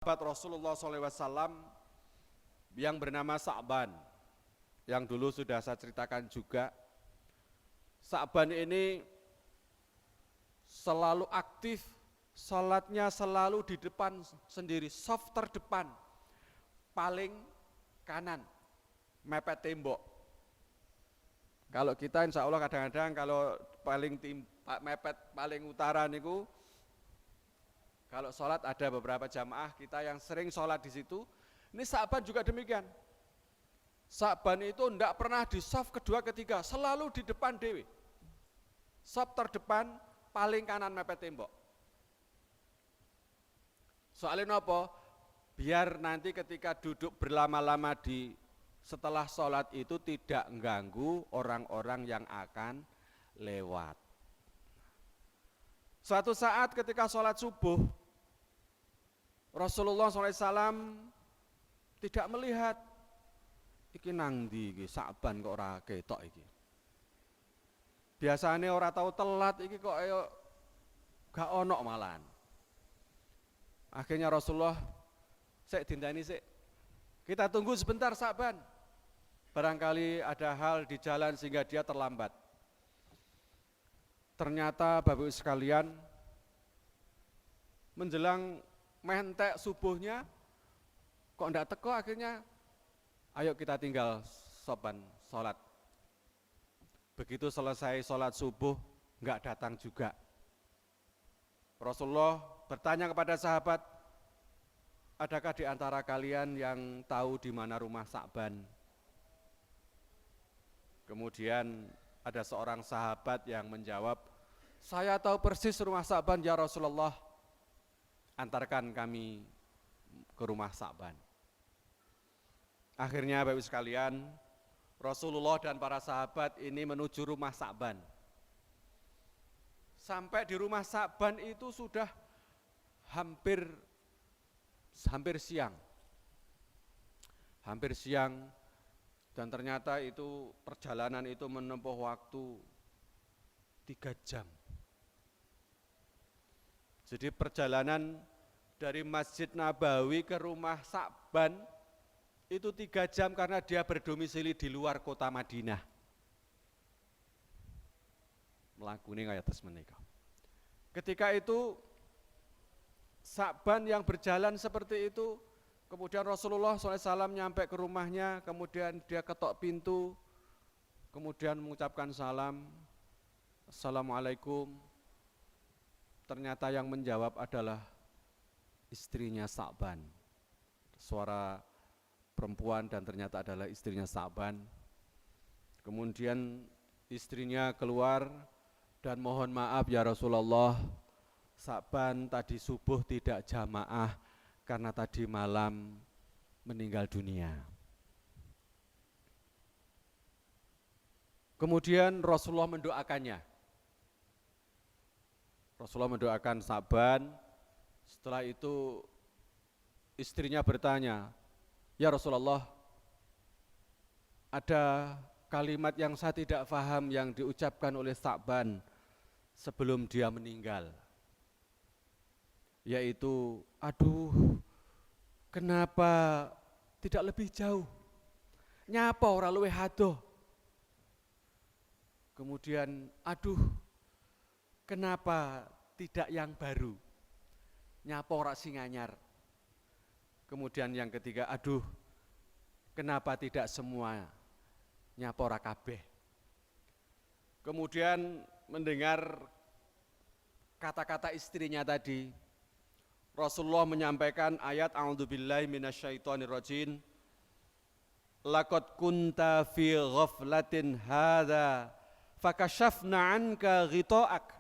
Sahabat Rasulullah SAW yang bernama Sa'ban, yang dulu sudah saya ceritakan juga. Sa'ban ini selalu aktif, salatnya selalu di depan sendiri, saf terdepan, paling kanan, mepet tembok. Kalau kita insya Allah kadang-kadang kalau mepet paling utara niku, kalau sholat ada beberapa jamaah kita yang sering sholat di situ. Ini Sa'ban juga demikian. Sa'ban itu tidak pernah di saf kedua ketiga, selalu di depan dewi. Saf terdepan paling kanan mepet tembok. Soalnya apa? Biar nanti ketika duduk berlama-lama setelah sholat itu tidak mengganggu orang-orang yang akan lewat. Suatu saat ketika sholat subuh, Rasulullah SAW tidak melihat iki nang ndi iki Sa'ban kok ora ketok iki. Biasanya ora tahu telat iki kok ayo gak ono malahan. Akhirnya Rasulullah sik dinteni sik. Kita tunggu sebentar Sa'ban. Barangkali ada hal di jalan sehingga dia terlambat. Ternyata Bapak Ibu sekalian, menjelang mentek subuhnya kok ndak teko, akhirnya ayo kita tinggal sopan sholat. Begitu selesai sholat subuh nggak datang juga. Rasulullah bertanya kepada sahabat, adakah di antara kalian yang tahu di mana rumah Sa'ban? Kemudian ada seorang sahabat yang menjawab, saya tahu persis rumah Sa'ban ya Rasulullah, antarkan kami ke rumah Sa'ban. Akhirnya Bapak Ibu sekalian, Rasulullah dan para sahabat ini menuju rumah Sa'ban. Sampai di rumah Sa'ban itu sudah hampir siang. Hampir siang, dan ternyata itu perjalanan itu menempuh waktu 3 jam. Jadi perjalanan dari Masjid Nabawi ke rumah Sa'ban itu 3 jam karena dia berdomisili di luar kota Madinah. Melakuni kaya tes menika. Ketika itu Sa'ban yang berjalan seperti itu, kemudian Rasulullah SAW nyampe ke rumahnya, kemudian dia ketok pintu, kemudian mengucapkan salam, Assalamualaikum. Ternyata yang menjawab adalah istrinya Sa'ban. Suara perempuan dan ternyata adalah istrinya Sa'ban. Kemudian istrinya keluar dan mohon maaf ya Rasulullah, Sa'ban tadi subuh tidak jamaah karena tadi malam meninggal dunia. Kemudian Rasulullah mendoakannya. Rasulullah mendoakan Sa'ban. Setelah itu istrinya bertanya, ya Rasulullah, ada kalimat yang saya tidak paham yang diucapkan oleh Sa'ban sebelum dia meninggal, yaitu, aduh, kenapa tidak lebih jauh? Nyapa ora luwih adoh? Kemudian, aduh, kenapa tidak yang baru? Nyapa ora sing anyar? Kemudian yang ketiga, aduh, kenapa tidak semua nyapa ora kabeh? Kemudian mendengar kata-kata istrinya tadi, Rasulullah menyampaikan ayat a'udzubillahi minasyaitonirrajim, laqad kunta fi ghaflatin hadza fakashafna anka ghita'ak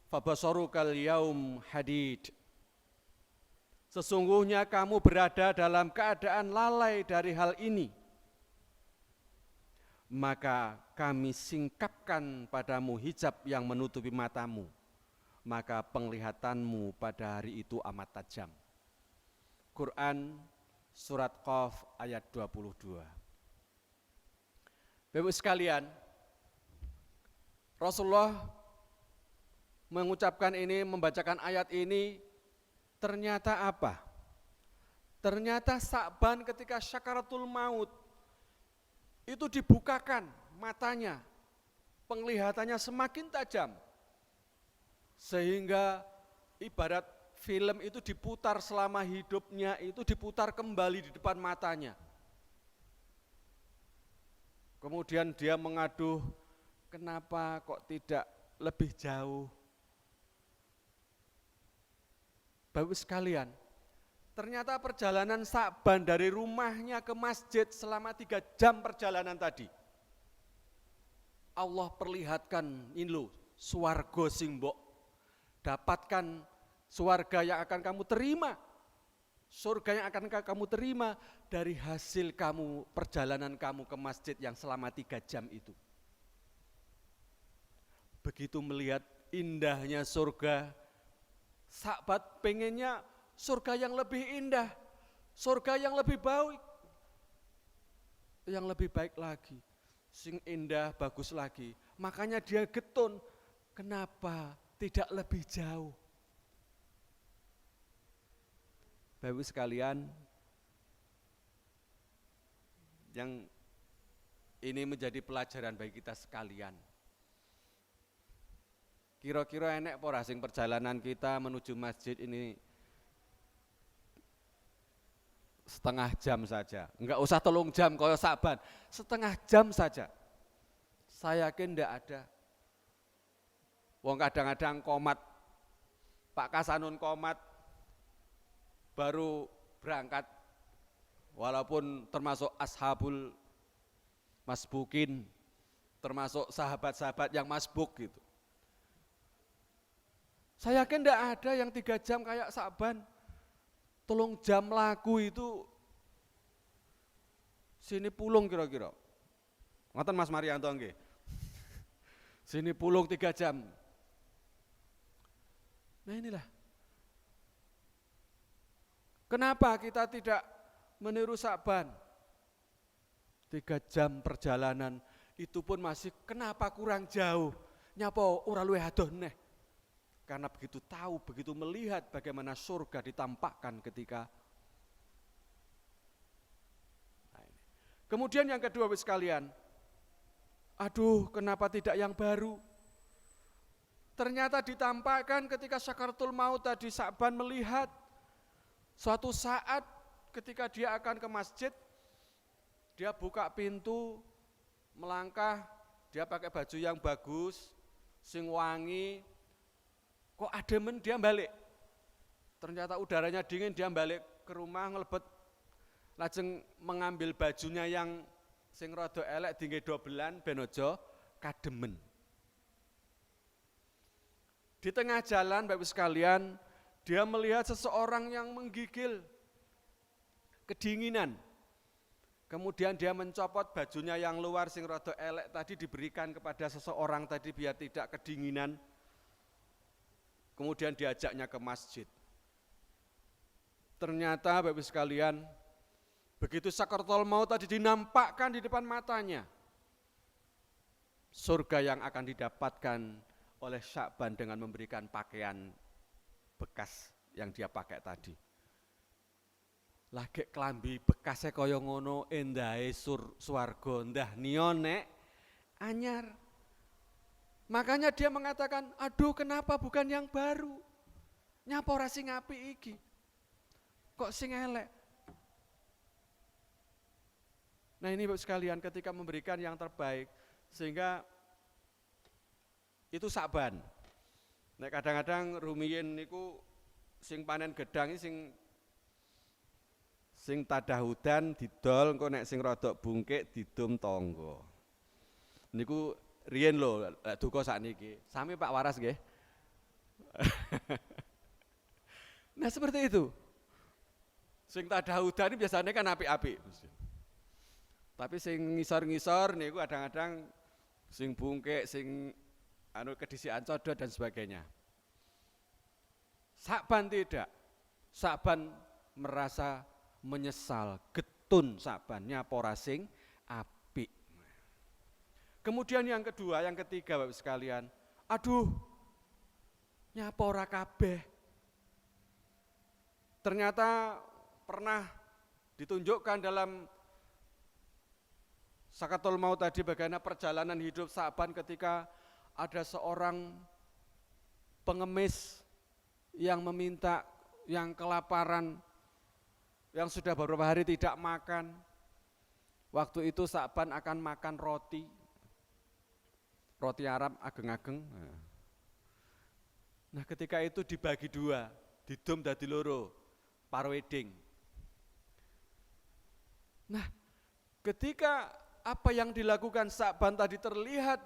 fabasarukal yaum hadid. Sesungguhnya kamu berada dalam keadaan lalai dari hal ini, maka kami singkapkan padamu hijab yang menutupi matamu, maka penglihatanmu pada hari itu amat tajam. Quran surat Qaf ayat 22. Bapak sekalian, Rasulullah mengucapkan ini, membacakan ayat ini Ternyata apa? Ternyata Sa'ban ketika syakaratul maut itu dibukakan matanya, penglihatannya semakin tajam, sehingga ibarat film itu diputar selama hidupnya, itu diputar kembali di depan matanya. Kemudian dia mengaduh, kenapa kok tidak lebih jauh? Bapak sekalian, ternyata perjalanan Sa'ban dari rumahnya ke masjid selama 3 jam perjalanan tadi, Allah perlihatkan ini loh, swarga sing mbok dapatkan, swarga yang akan kamu terima, surga yang akan kamu terima dari hasil kamu, perjalanan kamu ke masjid yang selama 3 jam itu. Begitu melihat indahnya surga, sahabat pengennya surga yang lebih indah, surga yang lebih baik, yang lebih baik lagi, sing indah bagus lagi. Makanya dia getun, kenapa tidak lebih jauh? Bapak sekalian, yang ini menjadi pelajaran bagi kita sekalian. Kira-kira enek apa sing perjalanan kita menuju masjid ini setengah jam saja, enggak usah 3 jam kaya Sa'ban, setengah jam saja. Saya yakin enggak ada. Wong kadang-kadang komat, Pak Kasanun komat baru berangkat, walaupun termasuk ashabul masbukin, termasuk sahabat-sahabat yang masbuk gitu. Saya yakin enggak ada yang 3 jam kayak Sa'ban. 3 jam lagu itu sini pulung kira-kira. Ngoten Mas Marianto nggih. Sini pulung 3 jam. Nah inilah. Kenapa kita tidak meniru Sa'ban? 3 jam perjalanan itu pun masih kenapa kurang jauh? Nyapa ora luwih adoh neh. Karena begitu tahu, begitu melihat bagaimana surga ditampakkan ketika. Nah ini. Kemudian yang kedua sekalian, aduh kenapa tidak yang baru? Ternyata ditampakkan ketika syakaratul maut tadi, Sa'ban melihat suatu saat ketika dia akan ke masjid, dia buka pintu, melangkah, dia pakai baju yang bagus, sing wangi, kok ademen dia balik. Ternyata udaranya dingin, dia balik ke rumah ngelebet, lajeng mengambil bajunya yang sing rada elek dingge dobelan ben aja kademen. Di tengah jalan Bapak sekalian, dia melihat seseorang yang menggigil kedinginan. Kemudian dia mencopot bajunya yang luar sing rada elek tadi, diberikan kepada seseorang tadi biar tidak kedinginan. Kemudian diajaknya ke masjid. Ternyata Bapak sekalian, begitu sakaratul maut tadi dinampakkan di depan matanya, surga yang akan didapatkan oleh Sa'ban dengan memberikan pakaian bekas yang dia pakai tadi. Lagi klambi bekasnya kaya ngono, endahe swarga ndah nion nek anyar. Makanya dia mengatakan, aduh kenapa bukan yang baru? Nyapa ora sing apik iki? Kok sing elek? Nah ini Bapak sekalian, ketika memberikan yang terbaik, sehingga itu Sa'ban. Nek kadang-kadang rumiyin niku sing panen gedang sing tadahudan didol, engko nek sing rodok bungkik didum tangga. Niku riyen lho, duka sakniki. Sami Pak Waras nggih. Nah seperti itu. Sing tadahudan biasanya kan apik-apik. Tapi sing ngisor-ngisor niku kadang-kadang sing bungkik, sing kedisian codot dan sebagainya. Sa'ban tidak. Sa'ban merasa menyesal, getun Sa'bannya ora sing apik. Kemudian yang kedua, yang ketiga Bapak sekalian, aduh nyapa ora kabeh. Ternyata pernah ditunjukkan dalam Sakatul Maut tadi bagaimana perjalanan hidup Sa'ban ketika ada seorang pengemis yang meminta, yang kelaparan, yang sudah beberapa hari tidak makan. Waktu itu Sa'ban akan makan roti Arab ageng-ageng. Nah ketika itu dibagi dua, didom dadi loro, parweding. Nah ketika apa yang dilakukan Sa'ban tadi terlihat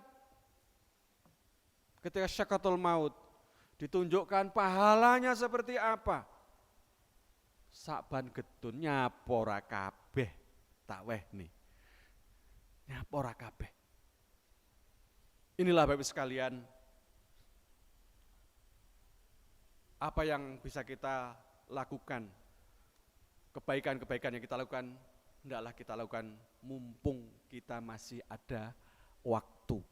ketika Syakatul Maut, ditunjukkan pahalanya seperti apa. Sa'ban gedun nyapora kabeh, tak weh nih, nyapora kabeh. Inilah Bapak sekalian, apa yang bisa kita lakukan, kebaikan-kebaikan yang kita lakukan, hendaklah kita lakukan mumpung kita masih ada waktu.